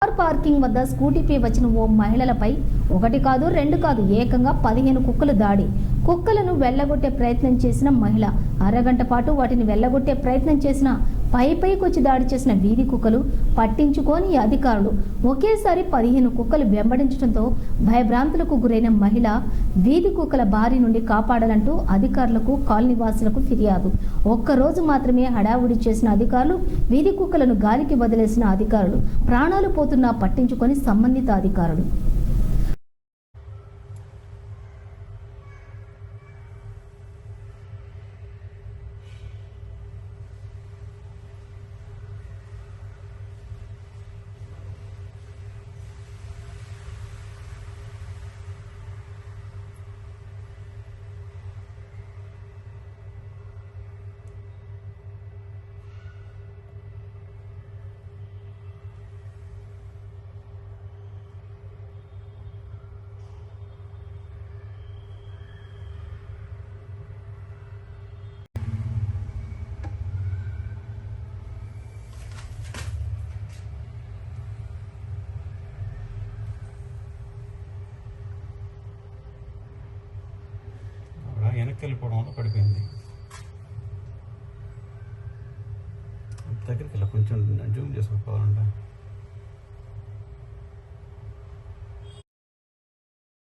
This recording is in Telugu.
కార్ పార్కింగ్ వద్ద స్కూటీపై వచ్చిన ఓ మహిళలపై ఒకటి కాదు రెండు కాదు ఏకంగా 15 కుక్కలు దాడి. కుక్కలను వెళ్లగొట్టే ప్రయత్నం చేసిన మహిళ, అరగంట పాటు వాటిని వెళ్లగొట్టే ప్రయత్నం చేసిన పైకొచ్చి దాడి చేసిన వీధి కుక్కలు పట్టించుకోని అధికారులు. ఒకేసారి 15 కుక్కలు వెంబడించడంతో భయభ్రాంతులకు గురైన మహిళ వీధి కుక్కల బారి నుండి కాపాడాలంటూ అధికారులకు, కాలనీవాసులకు ఫిర్యాదు. ఒక్కరోజు మాత్రమే హడావుడి చేసిన అధికారులు, వీధి కుక్కలను గాలికి వదిలేసిన అధికారులు, ప్రాణాలు పోతున్నా పట్టించుకొని సంబంధిత అధికారులు. వెనక్కి వెళ్ళిపోవడం వల్ల పడిపోయింది. దగ్గరికి వెళ్ళి కొంచెం జూమ్ చేసుకోవాలంటే